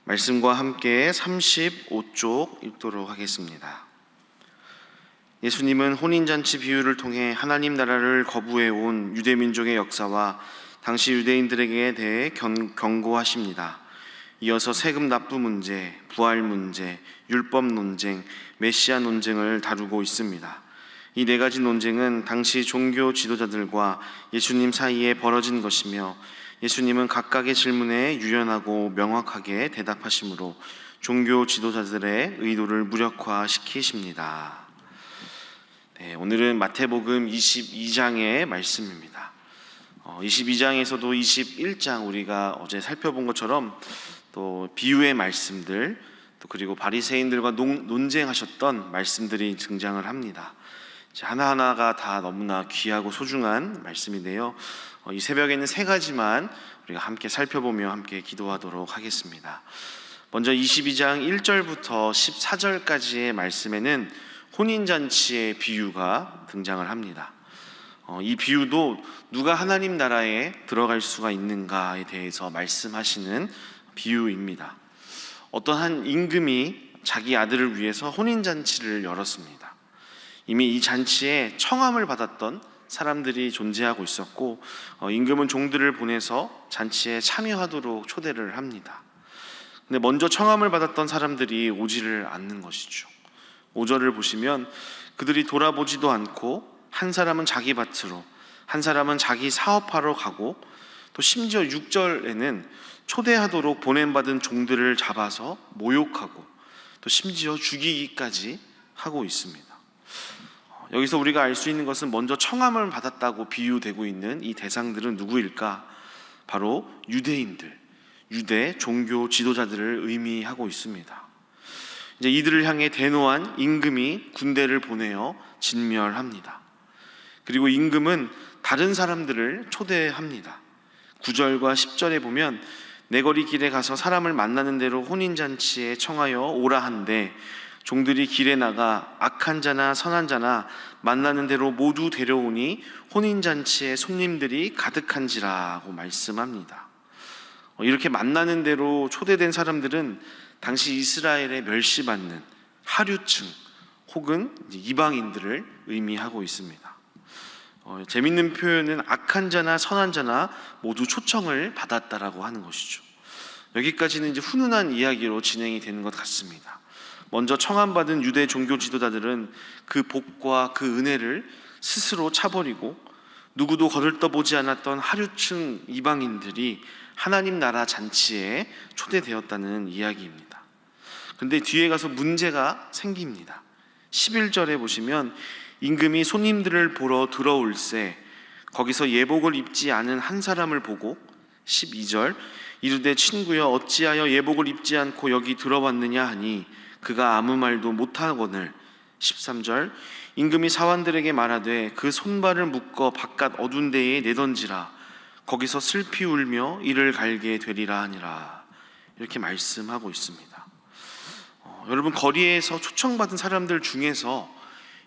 말씀과 함께 35쪽 읽도록 하겠습니다. 예수님은 혼인잔치 비유를 통해 하나님 나라를 거부해온 유대민족의 역사와 당시 유대인들에게 대해 경고하십니다. 이어서 세금 납부 문제, 부활 문제, 율법 논쟁, 메시아 논쟁을 다루고 있습니다. 이 네 가지 논쟁은 당시 종교 지도자들과 예수님 사이에 벌어진 것이며, 예수님은 각각의 질문에 유연하고 명확하게 대답하시므로 종교 지도자들의 의도를 무력화시키십니다. 오늘은 마태복음 22장의 말씀입니다. 22장에서도 21장 우리가 어제 살펴본 것처럼 또 비유의 말씀들, 또 그리고 바리새인들과 논쟁하셨던 말씀들이 등장을 합니다. 하나하나가 다 너무나 귀하고 소중한 말씀인데요, 이 새벽에는 세 가지만 우리가 함께 살펴보며 함께 기도하도록 하겠습니다. 먼저 22장 1절부터 14절까지의 말씀에는 혼인잔치의 비유가 등장을 합니다. 이 비유도 누가 하나님 나라에 들어갈 수가 있는가에 대해서 말씀하시는 비유입니다. 어떤 한 임금이 자기 아들을 위해서 혼인잔치를 열었습니다. 이미 이 잔치에 청함을 받았던 사람들이 존재하고 있었고, 임금은 종들을 보내서 잔치에 참여하도록 초대를 합니다. 근데 먼저 청함을 받았던 사람들이 오지를 않는 것이죠. 5절을 보시면 그들이 돌아보지도 않고 한 사람은 자기 밭으로, 한 사람은 자기 사업하러 가고, 또 심지어 6절에는 초대하도록 보냄받은 종들을 잡아서 모욕하고 또 심지어 죽이기까지 하고 있습니다. 여기서 우리가 알 수 있는 것은 먼저 청함을 받았다고 비유되고 있는 이 대상들은 누구일까? 바로 유대인들, 유대 종교 지도자들을 의미하고 있습니다. 이제 이들을 향해 대노한 임금이 군대를 보내어 진멸합니다. 그리고 임금은 다른 사람들을 초대합니다. 9절과 10절에 보면 내거리 길에 가서 사람을 만나는 대로 혼인잔치에 청하여 오라 한데, 종들이 길에 나가 악한 자나 선한 자나 만나는 대로 모두 데려오니 혼인잔치에 손님들이 가득한지라고 말씀합니다. 이렇게 만나는 대로 초대된 사람들은 당시 이스라엘에 멸시받는 하류층 혹은 이방인들을 의미하고 있습니다. 재밌는 표현은 악한 자나 선한 자나 모두 초청을 받았다라고 하는 것이죠. 여기까지는 이제 훈훈한 이야기로 진행이 되는 것 같습니다. 먼저 청함받은 유대 종교 지도자들은 그 복과 그 은혜를 스스로 차버리고 누구도 거들떠보지 않았던 하류층 이방인들이 하나님 나라 잔치에 초대되었다는 이야기입니다. 그런데 뒤에 가서 문제가 생깁니다. 11절에 보시면 임금이 손님들을 보러 들어올세 거기서 예복을 입지 않은 한 사람을 보고, 12절 이르되 친구여 어찌하여 예복을 입지 않고 여기 들어왔느냐 하니 그가 아무 말도 못하거늘, 13절 임금이 사환들에게 말하되 그 손발을 묶어 바깥 어두운 데에 내던지라 거기서 슬피 울며 이를 갈게 되리라 하니라, 이렇게 말씀하고 있습니다. 여러분, 거리에서 초청받은 사람들 중에서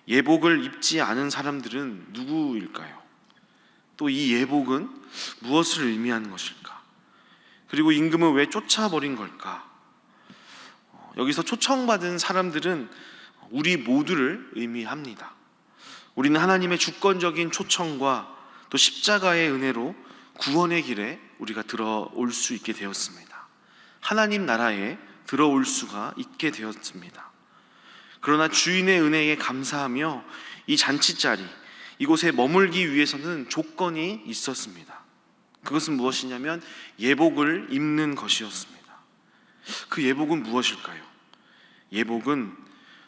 예복을 입지 않은 사람들은 누구일까요? 또 이 예복은 무엇을 의미하는 것일까? 그리고 임금은 왜 쫓아버린 걸까? 여기서 초청받은 사람들은 우리 모두를 의미합니다. 우리는 하나님의 주권적인 초청과 또 십자가의 은혜로 구원의 길에 우리가 들어올 수 있게 되었습니다. 하나님 나라에 들어올 수가 있게 되었습니다. 그러나 주인의 은혜에 감사하며 이 잔치자리, 이곳에 머물기 위해서는 조건이 있었습니다. 그것은 무엇이냐면 예복을 입는 것이었습니다. 그 예복은 무엇일까요? 예복은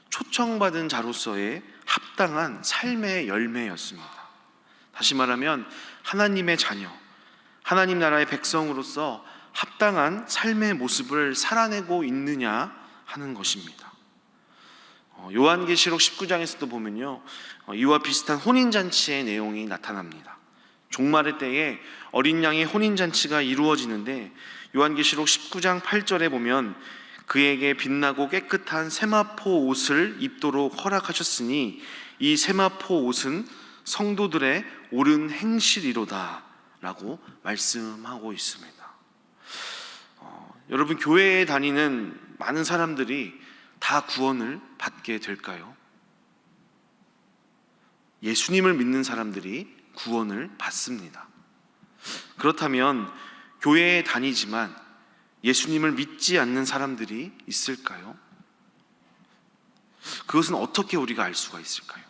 초청받은 자로서의 합당한 삶의 열매였습니다. 다시 말하면 하나님의 자녀, 하나님 나라의 백성으로서 합당한 삶의 모습을 살아내고 있느냐 하는 것입니다. 요한계시록 19장에서도 보면요, 이와 비슷한 혼인잔치의 내용이 나타납니다. 종말의 때에 어린 양의 혼인잔치가 이루어지는데, 요한계시록 19장 8절에 보면 그에게 빛나고 깨끗한 세마포 옷을 입도록 허락하셨으니 이 세마포 옷은 성도들의 옳은 행실이로다 라고 말씀하고 있습니다. 여러분, 교회에 다니는 많은 사람들이 다 구원을 받게 될까요? 예수님을 믿는 사람들이 구원을 받습니다. 그렇다면 교회에 다니지만 예수님을 믿지 않는 사람들이 있을까요? 그것은 어떻게 우리가 알 수가 있을까요?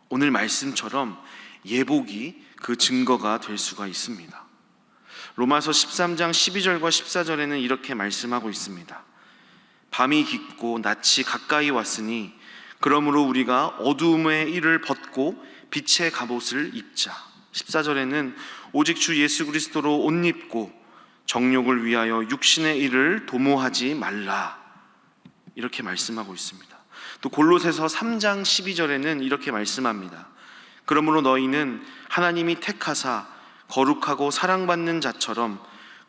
오늘 말씀처럼 예복이 그 증거가 될 수가 있습니다. 로마서 13장 12절과 14절에는 이렇게 말씀하고 있습니다. 밤이 깊고 낯이 가까이 왔으니 그러므로 우리가 어두움의 일을 벗고 빛의 갑옷을 입자. 14절에는 오직 주 예수 그리스도로 옷 입고 정욕을 위하여 육신의 일을 도모하지 말라, 이렇게 말씀하고 있습니다. 또 골로새서 3장 12절에는 이렇게 말씀합니다. 그러므로 너희는 하나님이 택하사 거룩하고 사랑받는 자처럼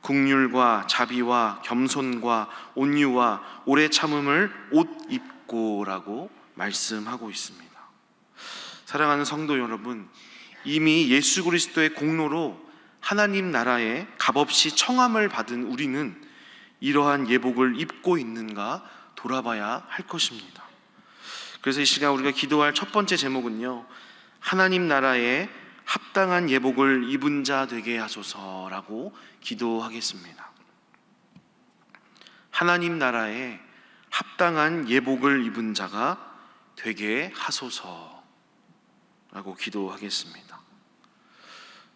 긍휼과 자비와 겸손과 온유와 오래 참음을 옷 입고라고 말씀하고 있습니다. 사랑하는 성도 여러분, 이미 예수 그리스도의 공로로 하나님 나라에 값없이 청함을 받은 우리는 이러한 예복을 입고 있는가 돌아봐야 할 것입니다. 그래서 이 시간 우리가 기도할 첫 번째 제목은요, 하나님 나라에 합당한 예복을 입은 자 되게 하소서라고 기도하겠습니다. 하나님 나라에 합당한 예복을 입은 자가 되게 하소서라고 기도하겠습니다.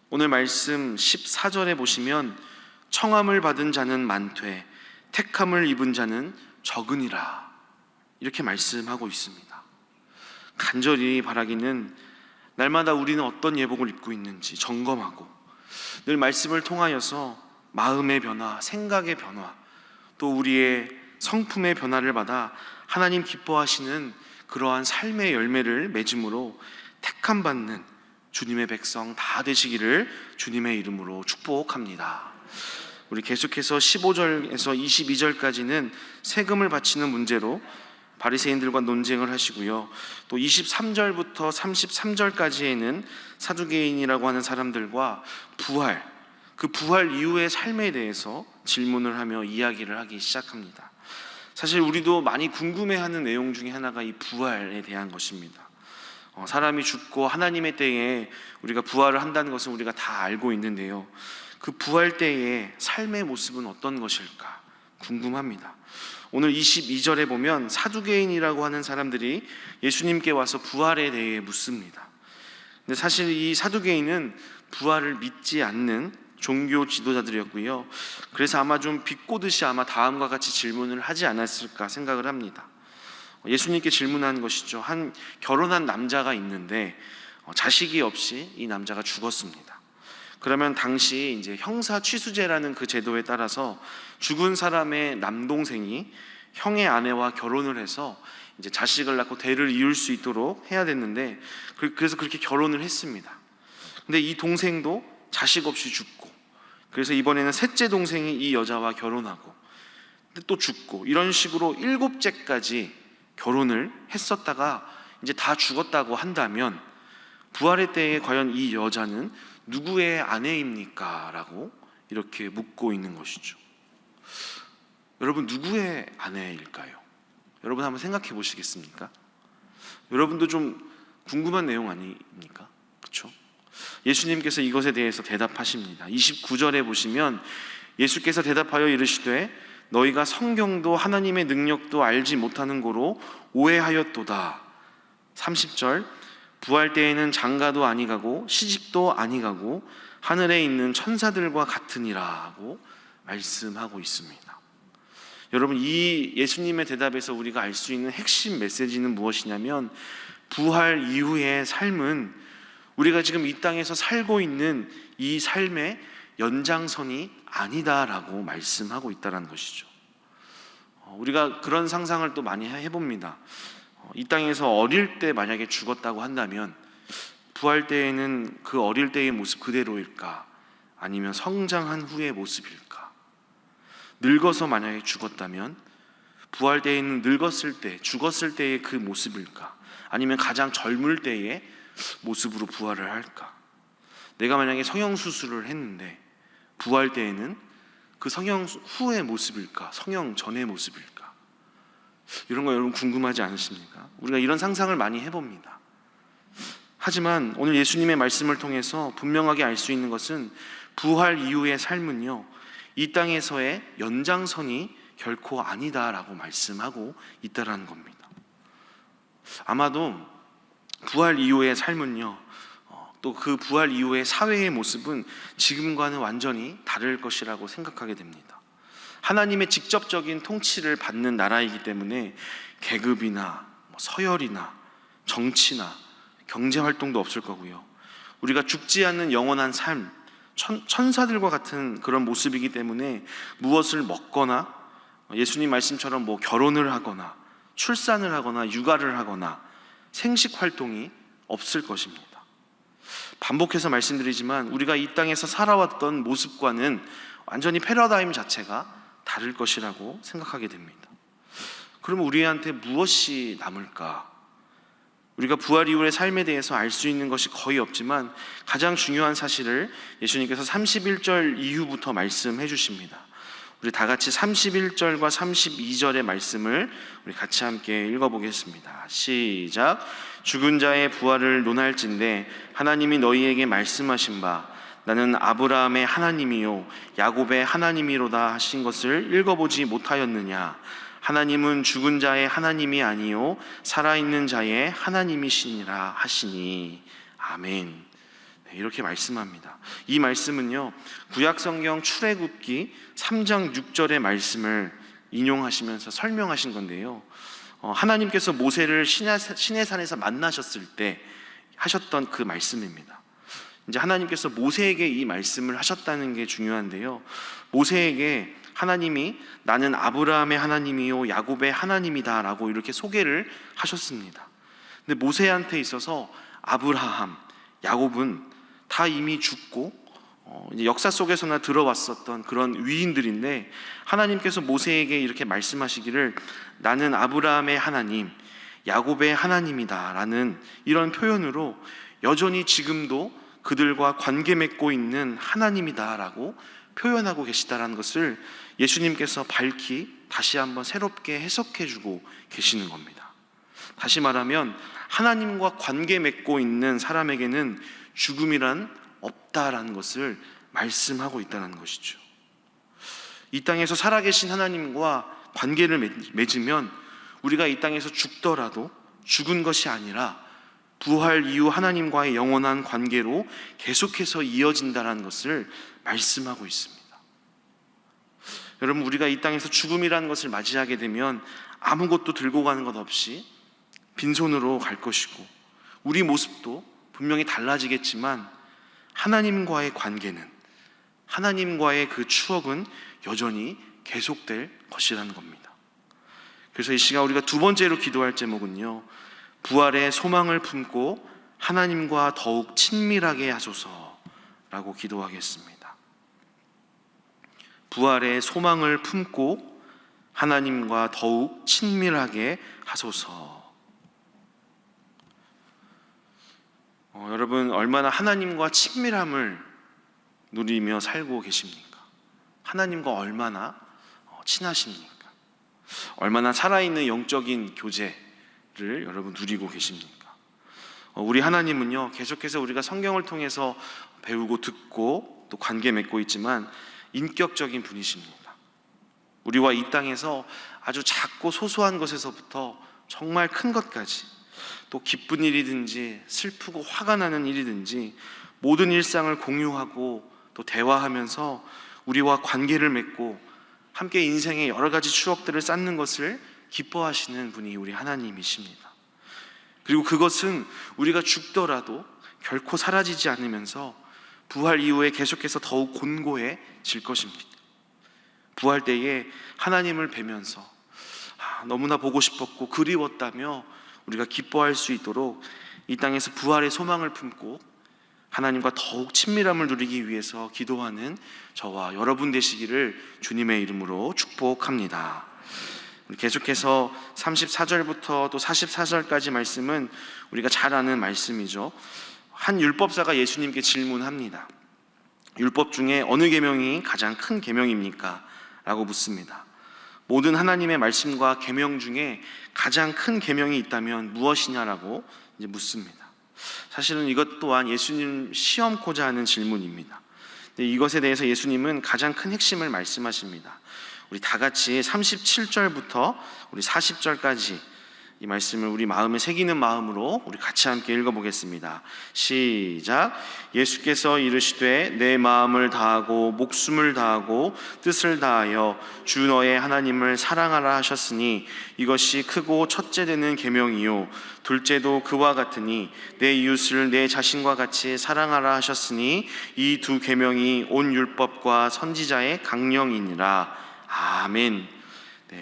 오늘 말씀 14절에 보시면 청함을 받은 자는 많되 택함을 입은 자는 적으니라, 이렇게 말씀하고 있습니다. 간절히 바라기는 날마다 우리는 어떤 예복을 입고 있는지 점검하고 늘 말씀을 통하여서 마음의 변화, 생각의 변화, 또 우리의 성품의 변화를 받아 하나님 기뻐하시는 그러한 삶의 열매를 맺음으로 택함받는 주님의 백성 다 되시기를 주님의 이름으로 축복합니다. 우리 계속해서 15절에서 22절까지는 세금을 바치는 문제로 바리새인들과 논쟁을 하시고요. 또 23절부터 33절까지에는 사두개인이라고 하는 사람들과 부활, 그 부활 이후의 삶에 대해서 질문을 하며 이야기를 하기 시작합니다. 사실 우리도 많이 궁금해하는 내용 중에 하나가 이 부활에 대한 것입니다. 사람이 죽고 하나님의 때에 우리가 부활을 한다는 것은 우리가 다 알고 있는데요, 그 부활 때의 삶의 모습은 어떤 것일까 궁금합니다. 오늘 22절에 보면 사두개인이라고 하는 사람들이 예수님께 와서 부활에 대해 묻습니다. 근데 사실 이 사두개인은 부활을 믿지 않는 종교 지도자들이었고요. 그래서 아마 좀 비꼬듯이 아마 다음과 같이 질문을 하지 않았을까 생각을 합니다. 예수님께 질문한 것이죠. 한 결혼한 남자가 있는데 자식이 없이 이 남자가 죽었습니다. 그러면 당시 이제 형사 취수제라는 그 제도에 따라서 죽은 사람의 남동생이 형의 아내와 결혼을 해서 이제 자식을 낳고 대를 이을 수 있도록 해야 됐는데, 그래서 그렇게 결혼을 했습니다. 근데 이 동생도 자식 없이 죽고, 그래서 이번에는 셋째 동생이 이 여자와 결혼하고 근데 또 죽고, 이런 식으로 7째까지 결혼을 했었다가 이제 다 죽었다고 한다면 부활의 때에 과연 이 여자는 누구의 아내입니까? 라고 이렇게 묻고 있는 것이죠. 여러분, 누구의 아내일까요? 여러분 한번 생각해 보시겠습니까? 여러분도 좀 궁금한 내용 아닙니까? 그렇죠? 예수님께서 이것에 대해서 대답하십니다. 29절에 보시면 예수께서 대답하여 이르시되 너희가 성경도 하나님의 능력도 알지 못하는 고로 오해하였도다. 30절 부활 때에는 장가도 아니가고 시집도 아니가고 하늘에 있는 천사들과 같으니라고 말씀하고 있습니다. 여러분, 이 예수님의 대답에서 우리가 알 수 있는 핵심 메시지는 무엇이냐면 부활 이후의 삶은 우리가 지금 이 땅에서 살고 있는 이 삶의 연장선이 아니다라고 말씀하고 있다는 것이죠. 우리가 그런 상상을 또 많이 해봅니다. 이 땅에서 어릴 때 만약에 죽었다고 한다면 부활 때에는 그 어릴 때의 모습 그대로일까? 아니면 성장한 후의 모습일까? 늙어서 만약에 죽었다면 부활 때에는 늙었을 때, 죽었을 때의 그 모습일까? 아니면 가장 젊을 때의 모습으로 부활을 할까? 내가 만약에 성형수술을 했는데 부활 때에는 그 성령 후의 모습일까? 성령 전의 모습일까? 이런 거 여러분 궁금하지 않으십니까? 우리가 이런 상상을 많이 해봅니다. 하지만 오늘 예수님의 말씀을 통해서 분명하게 알 수 있는 것은 부활 이후의 삶은요, 이 땅에서의 연장선이 결코 아니다라고 말씀하고 있다라는 겁니다. 아마도 부활 이후의 삶은요, 또 그 부활 이후의 사회의 모습은 지금과는 완전히 다를 것이라고 생각하게 됩니다. 하나님의 직접적인 통치를 받는 나라이기 때문에 계급이나 서열이나 정치나 경제활동도 없을 거고요, 우리가 죽지 않는 영원한 삶, 천사들과 같은 그런 모습이기 때문에 무엇을 먹거나 예수님 말씀처럼 결혼을 하거나 출산을 하거나 육아를 하거나 생식 활동이 없을 것입니다. 반복해서 말씀드리지만 우리가 이 땅에서 살아왔던 모습과는 완전히 패러다임 자체가 다를 것이라고 생각하게 됩니다. 그러면 우리한테 무엇이 남을까? 우리가 부활 이후의 삶에 대해서 알 수 있는 것이 거의 없지만 가장 중요한 사실을 예수님께서 31절 이후부터 말씀해 주십니다. 우리 다 같이 31절과 32절의 말씀을 우리 같이 함께 읽어보겠습니다. 시작. 죽은 자의 부활을 논할진대 하나님이 너희에게 말씀하신 바 나는 아브라함의 하나님이요 야곱의 하나님이로다 하신 것을 읽어보지 못하였느냐? 하나님은 죽은 자의 하나님이 아니요 살아있는 자의 하나님이시니라 하시니. 아멘. 이렇게 말씀합니다. 이 말씀은요, 구약성경 출애굽기 3장 6절의 말씀을 인용하시면서 설명하신 건데요, 하나님께서 모세를 시내산에서 만나셨을 때 하셨던 그 말씀입니다. 이제 하나님께서 모세에게 이 말씀을 하셨다는 게 중요한데요, 모세에게 하나님이 나는 아브라함의 하나님이요 야곱의 하나님이다 라고 이렇게 소개를 하셨습니다. 근데 모세한테 있어서 아브라함, 야곱은 다 이미 죽고 이제 역사 속에서나 들어왔었던 그런 위인들인데, 하나님께서 모세에게 이렇게 말씀하시기를 나는 아브라함의 하나님, 야곱의 하나님이다 라는 이런 표현으로 여전히 지금도 그들과 관계 맺고 있는 하나님이다 라고 표현하고 계시다라는 것을 예수님께서 밝히 다시 한번 새롭게 해석해 주고 계시는 겁니다. 다시 말하면 하나님과 관계 맺고 있는 사람에게는 죽음이란 없다라는 것을 말씀하고 있다는 것이죠. 이 땅에서 살아계신 하나님과 관계를 맺으면 우리가 이 땅에서 죽더라도 죽은 것이 아니라 부활 이후 하나님과의 영원한 관계로 계속해서 이어진다는 것을 말씀하고 있습니다. 여러분, 우리가 이 땅에서 죽음이라는 것을 맞이하게 되면 아무것도 들고 가는 것 없이 빈손으로 갈 것이고, 우리 모습도 분명히 달라지겠지만 하나님과의 관계는, 하나님과의 그 추억은 여전히 계속될 것이라는 겁니다. 그래서 이 시간 우리가 두 번째로 기도할 제목은요, 부활의 소망을 품고 하나님과 더욱 친밀하게 하소서라고 기도하겠습니다. 부활의 소망을 품고 하나님과 더욱 친밀하게 하소서. 여러분, 얼마나 하나님과 친밀함을 누리며 살고 계십니까? 하나님과 얼마나 친하십니까? 얼마나 살아있는 영적인 교제를 여러분 누리고 계십니까? 우리 하나님은요, 계속해서 우리가 성경을 통해서 배우고 듣고 또 관계 맺고 있지만 인격적인 분이십니다. 우리와 이 땅에서 아주 작고 소소한 것에서부터 정말 큰 것까지, 또 기쁜 일이든지 슬프고 화가 나는 일이든지 모든 일상을 공유하고 또 대화하면서 우리와 관계를 맺고 함께 인생의 여러 가지 추억들을 쌓는 것을 기뻐하시는 분이 우리 하나님이십니다. 그리고 그것은 우리가 죽더라도 결코 사라지지 않으면서 부활 이후에 계속해서 더욱 곤고해질 것입니다. 부활 때에 하나님을 뵈면서 너무나 보고 싶었고 그리웠다며 우리가 기뻐할 수 있도록 이 땅에서 부활의 소망을 품고 하나님과 더욱 친밀함을 누리기 위해서 기도하는 저와 여러분 되시기를 주님의 이름으로 축복합니다. 계속해서 34절부터 또 44절까지 말씀은 우리가 잘 아는 말씀이죠. 한 율법사가 예수님께 질문합니다. 율법 중에 어느 계명이 가장 큰 계명입니까? 라고 묻습니다. 모든 하나님의 말씀과 계명 중에 가장 큰 계명이 있다면 무엇이냐라고 이제 묻습니다. 사실은 이것 또한 예수님 시험코자 하는 질문입니다. 이것에 대해서 예수님은 가장 큰 핵심을 말씀하십니다. 우리 다 같이 37절부터 우리 40절까지 이 말씀을 우리 마음에 새기는 마음으로 우리 같이 함께 읽어보겠습니다. 시작. 예수께서 이르시되 내 마음을 다하고 목숨을 다하고 뜻을 다하여 주 너의 하나님을 사랑하라 하셨으니 이것이 크고 첫째 되는 계명이요 둘째도 그와 같으니 내 이웃을 내 자신과 같이 사랑하라 하셨으니 이 두 계명이 온 율법과 선지자의 강령이니라. 아멘.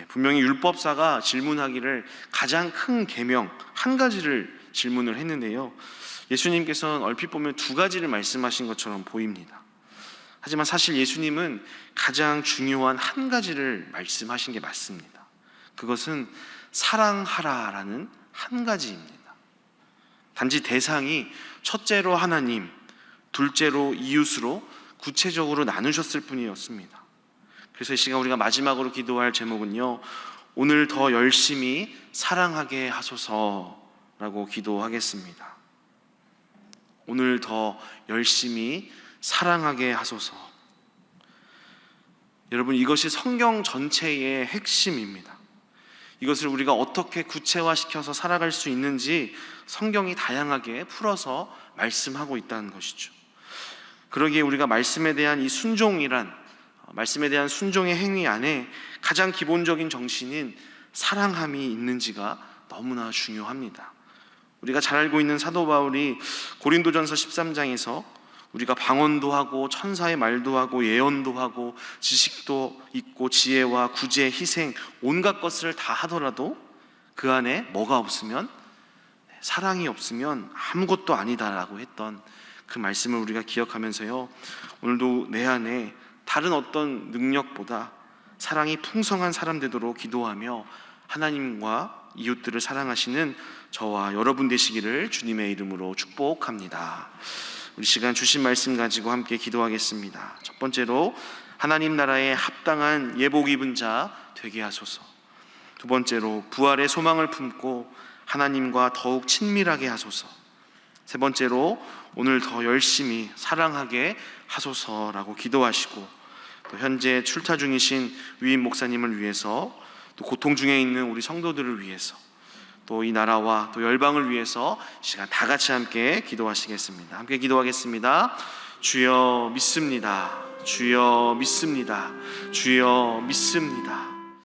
분명히 율법사가 질문하기를 가장 큰 계명 한 가지를 질문을 했는데요, 예수님께서는 얼핏 보면 두 가지를 말씀하신 것처럼 보입니다. 하지만 사실 예수님은 가장 중요한 한 가지를 말씀하신 게 맞습니다. 그것은 사랑하라라는 한 가지입니다. 단지 대상이 첫째로 하나님, 둘째로 이웃으로 구체적으로 나누셨을 뿐이었습니다. 그래서 이 시간 우리가 마지막으로 기도할 제목은요, 오늘 더 열심히 사랑하게 하소서라고 기도하겠습니다. 오늘 더 열심히 사랑하게 하소서. 여러분, 이것이 성경 전체의 핵심입니다. 이것을 우리가 어떻게 구체화시켜서 살아갈 수 있는지 성경이 다양하게 풀어서 말씀하고 있다는 것이죠. 그러기에 우리가 말씀에 대한 이 말씀에 대한 순종의 행위 안에 가장 기본적인 정신인 사랑함이 있는지가 너무나 중요합니다. 우리가 잘 알고 있는 사도 바울이 고린도전서 13장에서 우리가 방언도 하고 천사의 말도 하고 예언도 하고 지식도 있고 지혜와 구제, 희생 온갖 것을 다 하더라도 그 안에 뭐가 없으면, 사랑이 없으면 아무것도 아니다라고 했던 그 말씀을 우리가 기억하면서요, 오늘도 내 안에 다른 어떤 능력보다 사랑이 풍성한 사람 되도록 기도하며 하나님과 이웃들을 사랑하시는 저와 여러분 되시기를 주님의 이름으로 축복합니다. 우리 시간 주신 말씀 가지고 함께 기도하겠습니다. 첫 번째로 하나님 나라에 합당한 예복 입은 자 되게 하소서. 두 번째로 부활의 소망을 품고 하나님과 더욱 친밀하게 하소서. 세 번째로 오늘 더 열심히 사랑하게 하소서라고 기도하시고, 또 현재 출타 중이신 위임 목사님을 위해서, 또 고통 중에 있는 우리 성도들을 위해서, 또 이 나라와 또 열방을 위해서 시간 다 같이 함께 기도하시겠습니다. 함께 기도하겠습니다. 주여 믿습니다. 주여 믿습니다. 주여 믿습니다.